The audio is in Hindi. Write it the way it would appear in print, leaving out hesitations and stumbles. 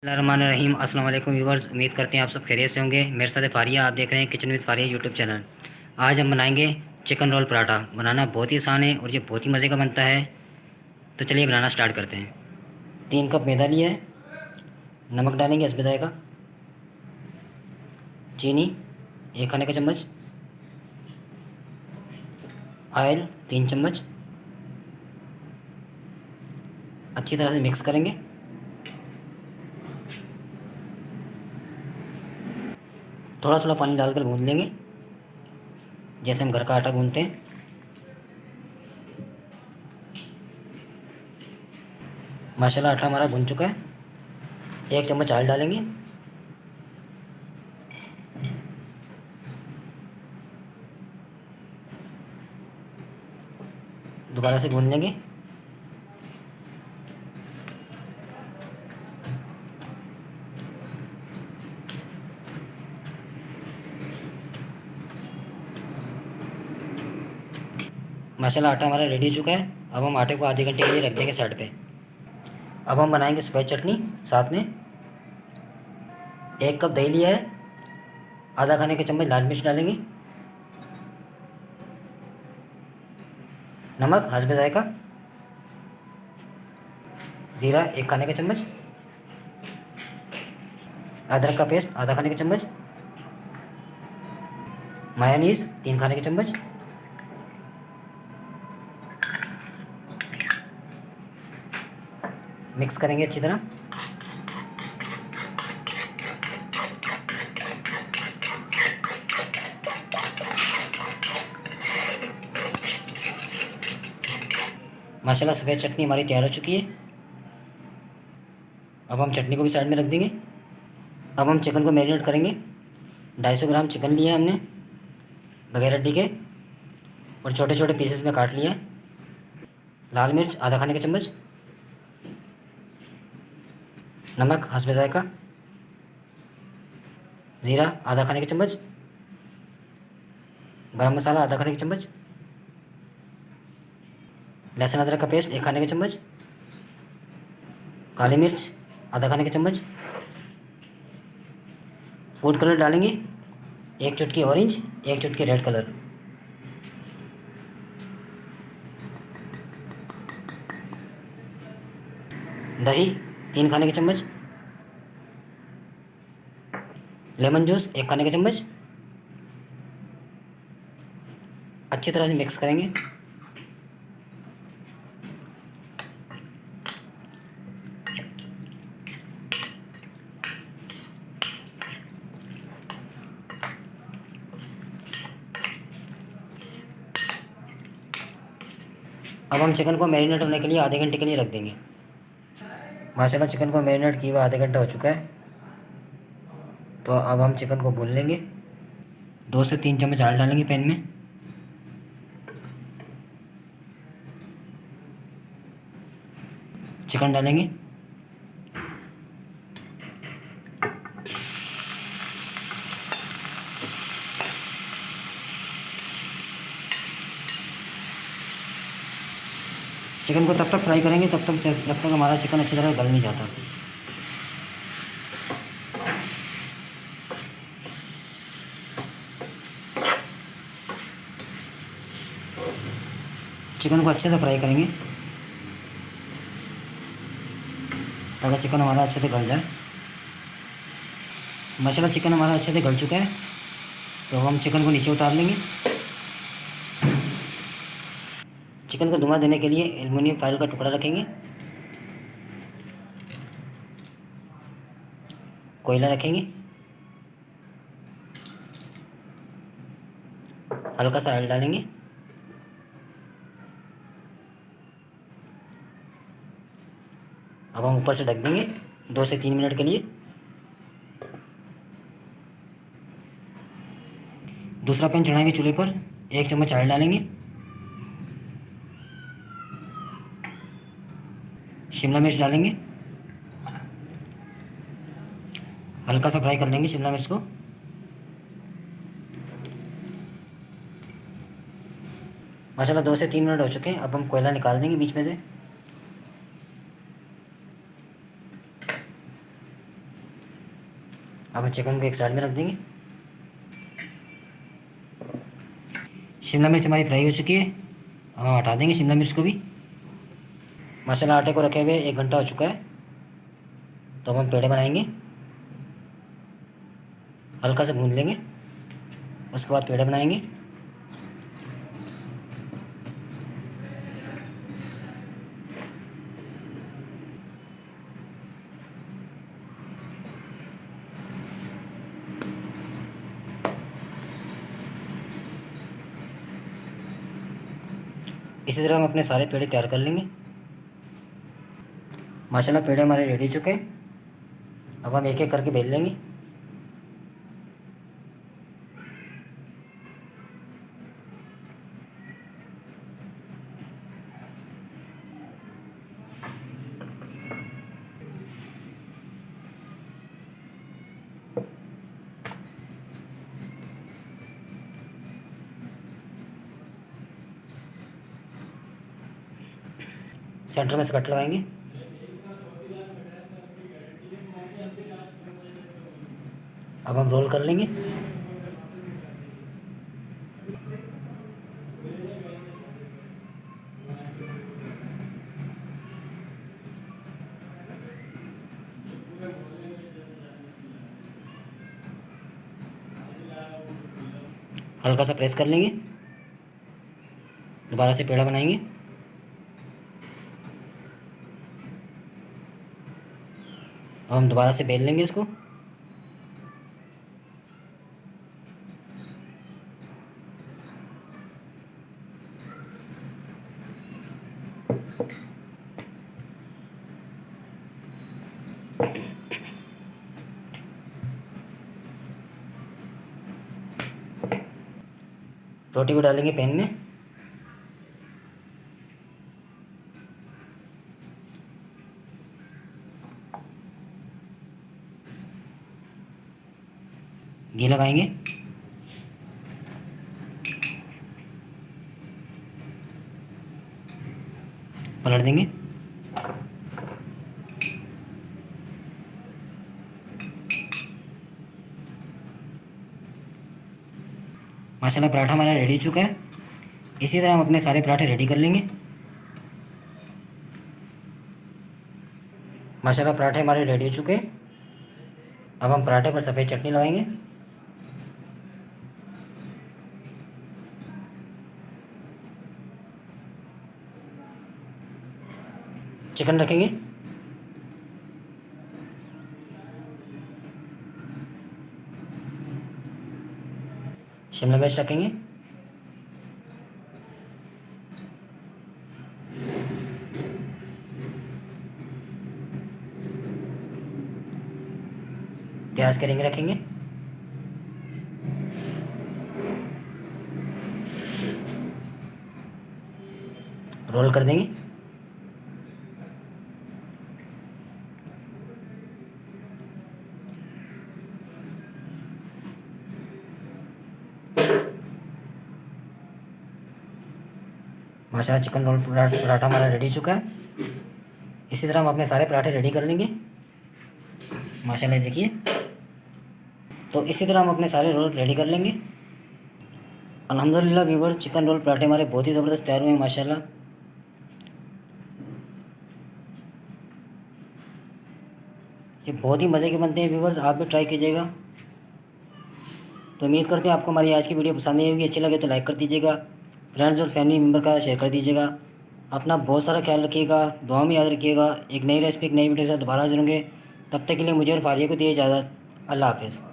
रहीम अस्सलाम वालेकुम व्यूवर्स, उम्मीद करते हैं आप सब खैरियत से होंगे। मेरे साथ है फारिया, आप देख रहे हैं kitchen with Faria YouTube channel. आज हम बनाएंगे चिकन रोल पराठा। बनाना बहुत ही आसान है और ये बहुत ही मज़े का बनता है। तो चलिए बनाना स्टार्ट करते हैं। 3 कप मैदा लिया है, नमक डालेंगे इसमें जाएगा, चीनी 1 खाने का चम्मच, ऑयल 3 चम्मच। अच्छी तरह से मिक्स करेंगे। थोड़ा थोड़ा पानी डालकर गूंद लेंगे, जैसे हम घर का आटा गूंदते हैं। माशाल्लाह आटा हमारा गूंद चुका है। 1 चम्मच ऑयल डालेंगे, दोबारा से गूंद लेंगे। माशाल्लाह आटा हमारा रेडी हो चुका है। अब हम आटे को आधे घंटे के लिए रख देंगे साइड पे। अब हम बनाएंगे सफ़ेद चटनी। साथ में 1 कप दही लिया है, आधा खाने का चम्मच लाल मिर्च डालेंगे, नमक हस्बे जायका, ज़ीरा 1 खाने का चम्मच, अदरक का पेस्ट आधा खाने का चम्मच, मायोनीज़ 3 खाने का चम्मच, मिक्स करेंगे अच्छी तरह। माशाल्लाह सफ़ेद चटनी हमारी तैयार हो चुकी है। अब हम चटनी को भी साइड में रख देंगे। अब हम चिकन को मैरिनेट करेंगे। 250 ग्राम चिकन लिया है हमने बगैर हड्डी के और छोटे छोटे पीसेस में काट लिया है। लाल मिर्च आधा खाने का चम्मच, नमक हस्बे जायका, ज़ीरा आधा खाने का चम्मच, गरम मसाला आधा खाने का चम्मच, लहसुन अदरक का पेस्ट 1 खाने का चम्मच, काली मिर्च आधा खाने का चम्मच, फूड कलर डालेंगे 1 चुटकी ऑरेंज, 1 चुटकी रेड कलर, दही 3 खाने का चम्मच, लेमन जूस 1 खाने का चम्मच। अच्छी तरह से मिक्स करेंगे। अब हम चिकन को मैरिनेट होने के लिए आधे घंटे के लिए रख देंगे। माशाल्लाह चिकन को मैरिनेट किए हुए आधे घंटा हो चुका है। तो अब हम चिकन को भून लेंगे। 2 से 3 चम्मच ऑयल डालेंगे पैन में। चिकन डालेंगे, चिकन को तब तक फ्राई करेंगे जब तक हमारा चिकन अच्छी तरह गल नहीं जाता। चिकन को अच्छे से फ्राई करेंगे ताकि चिकन हमारा अच्छे से गल जाए। माशाल्लाह चिकन हमारा अच्छे से गल चुका है। तो हम चिकन को नीचे उतार लेंगे। चिकन को धुआं देने के लिए एल्युमिनियम फॉइल का टुकड़ा रखेंगे, कोयला रखेंगे, हल्का सा ऑयल डालेंगे। अब हम ऊपर से ढक देंगे 2 से 3 मिनट के लिए। दूसरा पैन चढ़ाएंगे चूल्हे पर, 1 चम्मच ऑयल डालेंगे, शिमला मिर्च डालेंगे, हल्का सा फ्राई कर लेंगे शिमला मिर्च को। माशाल्लाह 2 से 3 मिनट हो चुके हैं। अब हम कोयला निकाल देंगे बीच में से। अब हम चिकन को एक साइड में रख देंगे। शिमला मिर्च हमारी फ्राई हो चुकी है। अब हम हटा देंगे शिमला मिर्च को भी। माशाल्लाह आटे को रखे हुए 1 घंटा हो चुका है। तो अब हम पेड़े बनाएंगे, हल्का सा भून लेंगे, उसके बाद पेड़े बनाएंगे। इसी तरह हम अपने सारे पेड़े तैयार कर लेंगे। माशाल्लाह पेड़े हमारे रेडी हो चुके हैं। अब हम एक एक करके बेल लेंगे। सेंटर में से कट लगाएंगे। अब हम रोल कर लेंगे। हल्का सा प्रेस कर लेंगे, दोबारा से पेड़ा बनाएंगे। अब हम दोबारा से बेल लेंगे इसको। रोटी को डालेंगे पैन में। घी लगाएंगे। पलट देंगे। माशाल्लाह पराठा हमारा रेडी हो चुका है। इसी तरह हम अपने सारे पराठे रेडी कर लेंगे। माशाल्लाह पराठे हमारे रेडी हो चुके हैं। अब हम पराठे पर सफ़ेद चटनी लगाएंगे। चिकन रखेंगे। शिमला मिर्च रखेंगे। प्याज के रिंग रखेंगे। रोल कर देंगे। माशाल्लाह चिकन रोल पराठा हमारा रेडी हो चुका है। इसी तरह हम अपने सारे पराठे रेडी कर लेंगे। माशाल्लाह देखिए। तो इसी तरह हम अपने सारे रोल रेडी कर लेंगे। अल्हम्दुलिल्लाह व्यूअर्स, चिकन रोल पराठे हमारे बहुत ही ज़बरदस्त तैयार हुए हैं माशाल्लाह। ये बहुत ही मज़े के बनते हैं व्यूअर्स, आप भी ट्राई कीजिएगा। तो उम्मीद करते हैं आपको हमारी आज की वीडियो पसंद आई होगी। अच्छी लगे तो लाइक कर दीजिएगा, फ्रेंड्स और फैमिली मेम्बर का शेयर कर दीजिएगा। अपना बहुत सारा ख्याल रखिएगा, दुआ में याद रखिएगा। एक नई रेसिपी एक नई वीडियो के साथ दोबारा हाजिर होंगे। तब तक के लिए मुझे और फारिया को दिए इजाज़त। अल्लाह हाफ़िज़।